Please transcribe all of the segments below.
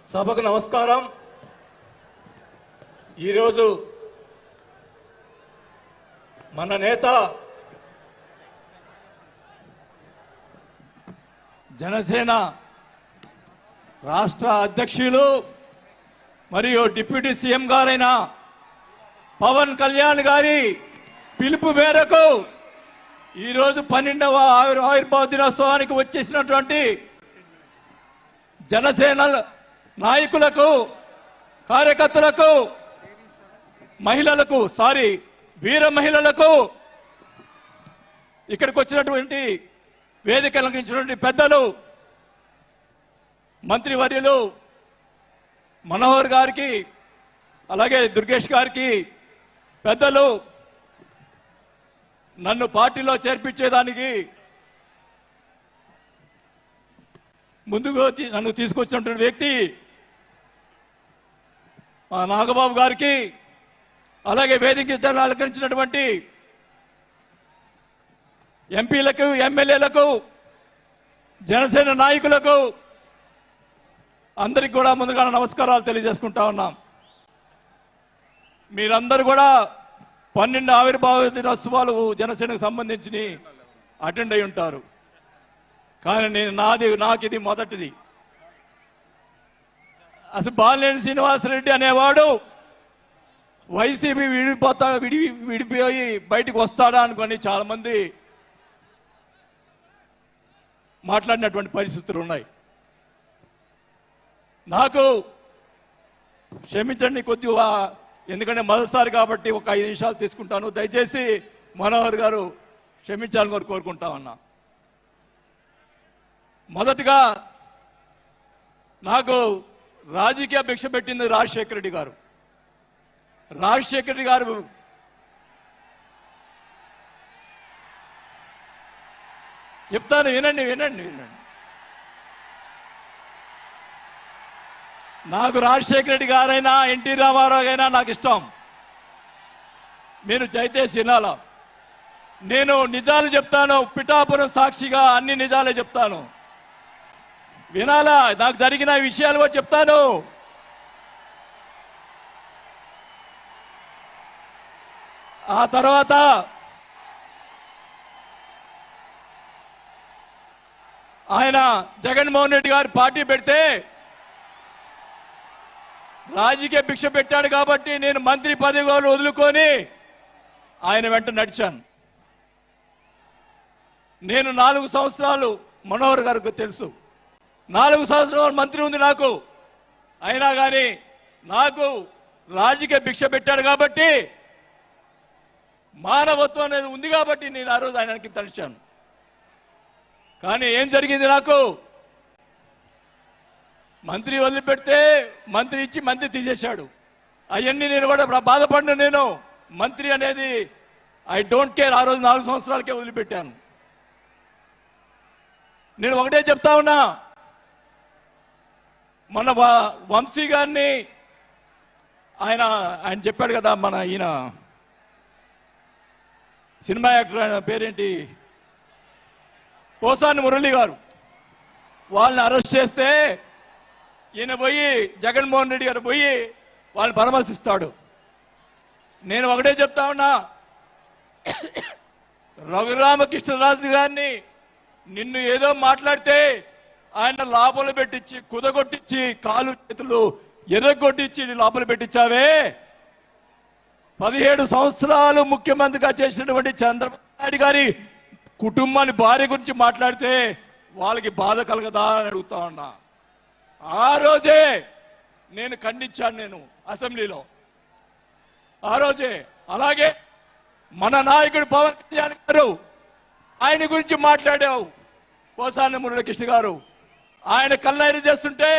సభకు నమస్కారం. ఈరోజు మన నేత జనసేన రాష్ట్ర అధ్యక్షులు మరియు డిప్యూటీ సీఎం గారైన పవన్ కళ్యాణ్ గారి పిలుపు మేరకు ఈరోజు 12వ ఆవిర్భావ దినోత్సవానికి వచ్చేసినటువంటి జనసేన నాయకులకు, కార్యకర్తలకు, మహిళలకు, వీర మహిళలకు, ఇక్కడికి వచ్చినటువంటి వేదిక అలంకరించినటువంటి పెద్దలు, మంత్రివర్యులు మనోహర్ గారికి, అలాగే దుర్గేష్ గారికి, పెద్దలు, నన్ను పార్టీలో చేర్పించేదానికి ముందుగా నన్ను తీసుకొచ్చినటువంటి వ్యక్తి మా నాగబాబు గారికి, అలాగే వేదిక అలంకరించినటువంటి ఎంపీలకు, ఎమ్మెల్యేలకు, జనసేన నాయకులకు అందరికీ కూడా ముందుగా నమస్కారాలు తెలియజేసుకుంటా ఉన్నాం. మీరందరూ కూడా 12 ఆవిర్భావ దినోత్సవాలు జనసేనకు సంబంధించి అటెండ్ అయి ఉంటారు. కానీ నాకు ఇది మొదటిది. అసలు బాలినేని శ్రీనివాసరెడ్డి అనేవాడు వైసీపీ విడిపోయి బయటకు వస్తాడా అనుకొని చాలా మంది మాట్లాడినటువంటి పరిస్థితులు ఉన్నాయి. నాకు క్షమించండి కొద్దిగా, ఎందుకంటే మొదటిసారి కాబట్టి ఒక 5 నిమిషాలు తీసుకుంటాను. దయచేసి మనోహర్ గారు క్షమించాలని కోరుకుంటా ఉన్నా. మొదటగా నాకు రాజకీయ భిక్ష పెట్టింది రాజశేఖర రెడ్డి గారు. రాజశేఖర రెడ్డి గారు చెప్తాను, వినండి. నాకు రాజశేఖర రెడ్డి గారైనా ఎన్టీ రామారావు అయినా నాకు ఇష్టం. మీరు దయచేసి వినాలా. నేను నిజాలు చెప్తాను, పిఠాపురం సాక్షిగా అన్ని నిజాలే చెప్తాను. వినాలా, నాకు జరిగిన విషయాలు కూడా చెప్తాను. ఆ తర్వాత ఆయన జగన్మోహన్ రెడ్డి గారు పార్టీ పెడితే రాజకీయ భిక్ష పెట్టాడు కాబట్టి నేను మంత్రి పదవి వదులుకొని ఆయన వెంట నడిచాను. నేను 4 సంవత్సరాలు, మనోహర్ గారికి తెలుసు, 4 సంవత్సరాలు మంత్రి ఉంది నాకు. అయినా కానీ నాకు రాజకీయ భిక్ష పెట్టాడు కాబట్టి, మానవత్వం అనేది ఉంది కాబట్టి నేను ఆ రోజు ఆయనకి తలిచాను. కానీ ఏం జరిగింది, నాకు మంత్రి వదిలిపెడితే మంత్రి ఇచ్చి మంత్రి తీసేశాడు. అవన్నీ నేను కూడా బాధపడిన, నేను మంత్రి అనేది ఐ డోంట్ కేర్. ఆ రోజు 4 సంవత్సరాలకే వదిలిపెట్టాను. నేను ఒకటే చెప్తా ఉన్నా, మన వంశీ గారిని ఆయన చెప్పాడు కదా, మన ఈయన సినిమా యాక్టర్, ఆయన పేరేంటి, పోసాని మురళి గారు, వాళ్ళని అరెస్ట్ చేస్తే ఈయన పోయి జగన్మోహన్ రెడ్డి గారు పోయి వాళ్ళని పరామర్శిస్తాడు. నేను ఒకటే చెప్తా ఉన్నా, రఘురామకృష్ణరాజు గారిని నిన్ను ఏదో మాట్లాడితే ఆయన లోపల పెట్టించి, కుదగొట్టించి, కాలు చేతులు ఎర్రగొట్టించి లోపల పెట్టించావే. 17 సంవత్సరాలు ముఖ్యమంత్రిగా చేసినటువంటి చంద్రబాబు నాయుడు గారి కుటుంబాన్ని, భార్య గురించి మాట్లాడితే వాళ్ళకి బాధ కలగదా అని అడుగుతా ఉన్నా. ఆ రోజే నేను ఖండించాను, నేను అసెంబ్లీలో ఆ రోజే. అలాగే మన నాయకుడు పవన్ కళ్యాణ్ గారు, ఆయన గురించి మాట్లాడావు, పోసాని మురళీకృష్ణ గారు. ఆయన కళ్ళైన చేస్తుంటే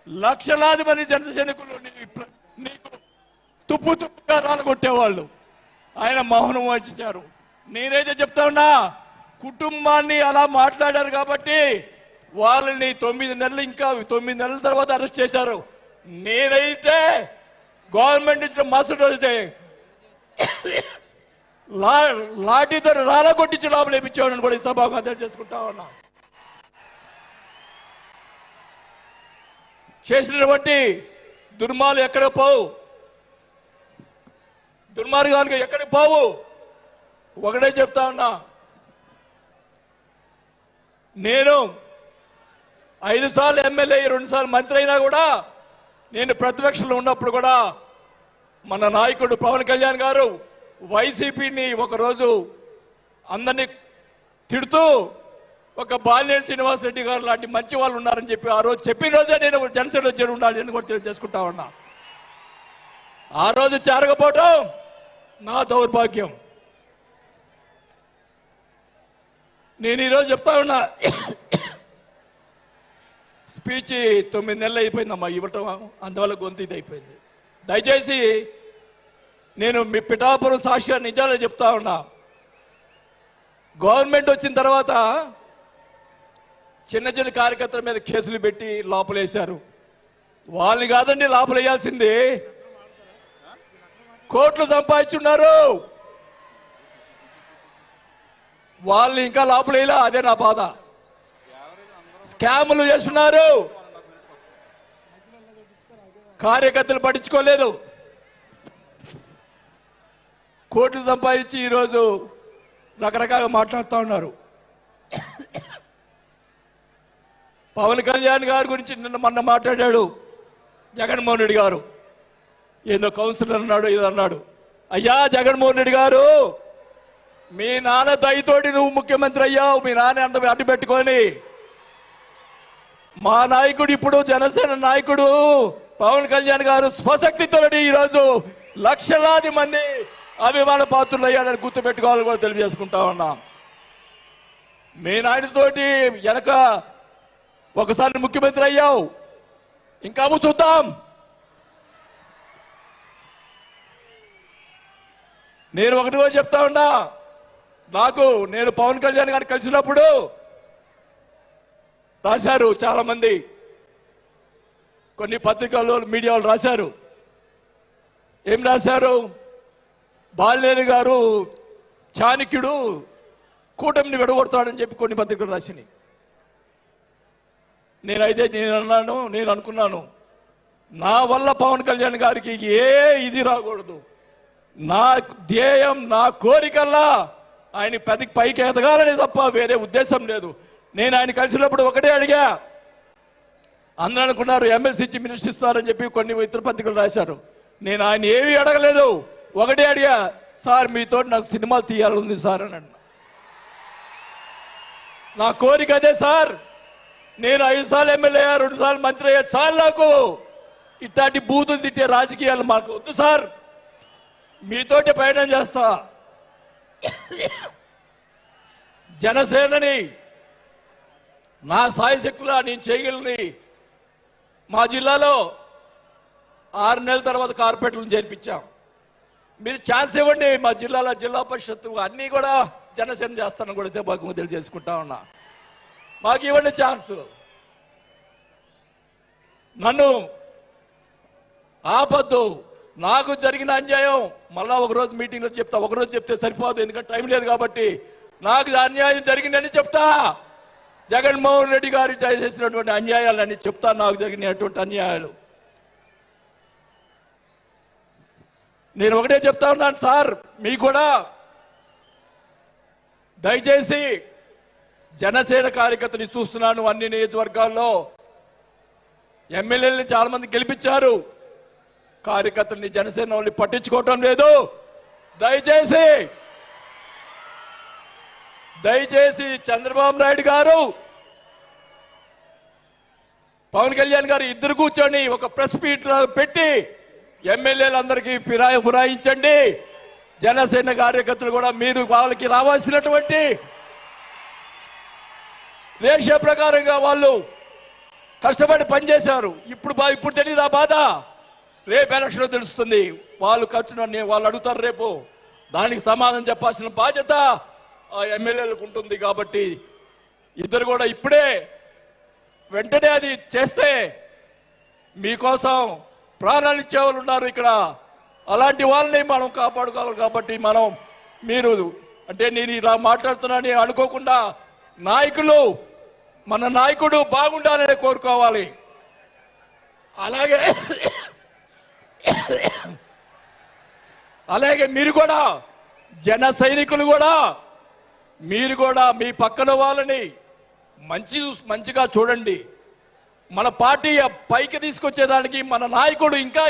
లక్షలాది మంది జన సైనికులు నీకు తుప్పు తుప్పుగా రాలగొట్టేవాళ్ళు. ఆయన మౌనం వహించారు. నేనైతే చెప్తా ఉన్నా, కుటుంబాన్ని అలా మాట్లాడారు కాబట్టి వాళ్ళని 9 నెలలు, ఇంకా 9 నెలల తర్వాత అరెస్ట్ చేశారు. నేనైతే గవర్నమెంట్ ఇచ్చిన మరుసటి రోజే లాఠీతో రాలగొట్టించి లోపల వేయించేవాడిని కూడా ఈ సభగా చేసుకుంటా ఉన్నా. చేసినటువంటి దుర్మార్గాలు ఎక్కడ పోవు, దుర్మార్గాలు ఎక్కడికి పోవు. ఒకటే చెప్తా ఉన్నా, నేను 5 సార్లు ఎమ్మెల్యే, 2 సార్లు మంత్రి అయినా కూడా, నేను ప్రతిపక్షంలో ఉన్నప్పుడు కూడా మన నాయకుడు పవన్ కళ్యాణ్ గారు వైసీపీని ఒకరోజు అందరినీ తిడుతూ ఒక బాలినేని శ్రీనివాసరెడ్డి గారు లాంటి మంచి వాళ్ళు ఉన్నారని చెప్పి ఆ రోజు చెప్పిన రోజే నేను జనసేనలో చేరి ఉండాలని కూడా తెలియజేసుకుంటా ఉన్నా. ఆ రోజు చేరకపోవటం నా దౌర్భాగ్యం. నేను ఈరోజు చెప్తా ఉన్నా, స్పీచ్ 9 నెలలు అయిపోయిందమ్మా ఇవ్వటం, అందువల్ల గొంతు ఇది అయిపోయింది. దయచేసి నేను మీ పిఠాపురం సాక్షి నిజాలు చెప్తా ఉన్నా. గవర్నమెంట్ వచ్చిన తర్వాత చిన్న చిన్న కార్యకర్తల మీద కేసులు పెట్టి లోపలేశారు. వాళ్ళని కాదండి లోపలేయాల్సింది, కోట్లు సంపాదించున్నారు. వాళ్ళని ఇంకా లోపలేలా, అదే నా బాధ. స్కాములు చేస్తున్నారు, కార్యకర్తలు పట్టించుకోలేదు. కోట్లు సంపాదించి ఈరోజు రకరకాలుగా మాట్లాడుతూ ఉన్నారు. పవన్ కళ్యాణ్ గారి గురించి నిన్న మొన్న మాట్లాడాడు జగన్మోహన్ రెడ్డి గారు. ఏదో కౌన్సిలర్ అన్నాడు, ఇది అన్నాడు. అయ్యా జగన్మోహన్ రెడ్డి గారు, మీ నాన్న దయతోటి నువ్వు ముఖ్యమంత్రి అయ్యావు, మీ నాన్న అంత అడ్డు పెట్టుకొని. మా నాయకుడు, ఇప్పుడు జనసేన నాయకుడు పవన్ కళ్యాణ్ గారు స్వశక్తితోటి ఈరోజు లక్షలాది మంది అభిమాన పాత్రులు అయ్యాడని గుర్తుపెట్టుకోవాలని కూడా తెలియజేసుకుంటా ఉన్నాం. మీ నాయనతోటి వెనక ఒకసారి ముఖ్యమంత్రి అయ్యావు, ఇంకా చూద్దాం. నేను ఒకటి కూడా చెప్తా ఉన్నా, నేను పవన్ కళ్యాణ్ గారిని కలిసినప్పుడు రాశారు చాలా మంది, కొన్ని పత్రికల్లో మీడియా వాళ్ళు రాశారు. ఏం రాశారు? బాలినేని గారు చాణక్యుడు కూటమిని విడగొడతాడని చెప్పి కొన్ని పత్రికలు రాసినాయి. నేను అనుకున్నాను, నా వల్ల పవన్ కళ్యాణ్ గారికి ఏ ఇది రాకూడదు. నా ధ్యేయం, నా కోరికల్లా ఆయన పైకి ఎదగాలని తప్ప వేరే ఉద్దేశం లేదు. నేను ఆయన కలిసినప్పుడు ఒకటే అడిగా, అందరూ అనుకున్నారు ఎమ్మెల్సీ ఇచ్చి మినిస్టర్ ఇస్తారని చెప్పి కొన్ని ఇతర పత్రికలు రాశారు. నేను ఆయన ఏమీ అడగలేదు, ఒకటే అడిగా, సార్ మీతో నాకు సినిమాలు తీయాలని సార్ అని అన్నా. నా కోరిక అదే సార్. నేను 5 సార్లు ఎమ్మెల్యే, 2 సార్లు మంత్రి అయ్యా, చాలు నాకు ఇట్లాంటి బూతులు తిట్టే రాజకీయాలు మాకు వద్దు సార్, మీతోటి ప్రయాణం చేస్తా. జనసేనని నా సాయశక్తులా నేను చేయగలని. మా జిల్లాలో 6 నెలల తర్వాత కార్పొరేట్లను చేర్పించాం. మీరు ఛాన్స్ ఇవ్వండి, మా జిల్లాలో జిల్లా పరిషత్తు అన్నీ కూడా జనసేన చేస్తానని కూడా భాగంగా తెలియజేసుకుంటా ఉన్నా. మాకు ఇవ్వండి ఛాన్స్. నన్ను ఆపద్దు. నాకు జరిగిన అన్యాయం మళ్ళా ఒకరోజు మీటింగ్లో చెప్తా. ఒకరోజు చెప్తే సరిపోదు, ఎందుకంటే టైం లేదు కాబట్టి. నాకు అన్యాయం జరిగిందని చెప్తా. జగన్మోహన్ రెడ్డి గారు చేసినటువంటి అన్యాయాలని చెప్తా, నాకు జరిగినటువంటి అన్యాయాలు. నేను ఒకటే చెప్తా ఉన్నాను సార్, మీకు కూడా దయచేసి జనసేన కార్యకర్తని చూస్తున్నాను. అన్ని నియోజకవర్గాల్లో ఎమ్మెల్యేలని చాలా మంది గెలిపించారు, కార్యకర్తల్ని జనసేన వాళ్ళని పట్టించుకోవటం లేదు. దయచేసి చంద్రబాబు నాయుడు గారు, పవన్ కళ్యాణ్ గారు ఇద్దరు కూర్చొని ఒక ప్రెస్ మీట్ పెట్టి ఎమ్మెల్యేలందరికీ ఫిరాయించండి. జనసేన కార్యకర్తలు కూడా మీరు వాళ్ళకి రావాల్సినటువంటి రేషియో ప్రకారంగా వాళ్ళు కష్టపడి పనిచేశారు. ఇప్పుడు తెలియదా బాధ? రేపు ఎలక్షన్ తెలుస్తుంది. వాళ్ళు వాళ్ళు అడుగుతారు రేపు, దానికి సమాధానం చెప్పాల్సిన బాధ్యత ఆ ఎమ్మెల్యేలకు ఉంటుంది. కాబట్టి ఇద్దరు కూడా ఇప్పుడే వెంటనే అది చేస్తే మీకోసం ప్రాణాలు ఇచ్చేవాళ్ళు ఉన్నారు ఇక్కడ. అలాంటి వాళ్ళని మనం కాపాడుకోవాలి. కాబట్టి మీరు అంటే నేను ఇలా మాట్లాడుతున్నానని అనుకోకుండా మన నాయకుడు బాగుండాలని కోరుకోవాలి. అలాగే మీరు కూడా జన సైనికులు కూడా మీరు కూడా మీ పక్కన వాళ్ళని మంచిగా చూడండి. మన పార్టీ పైకి తీసుకొచ్చేదానికి మన నాయకుడు ఇంకా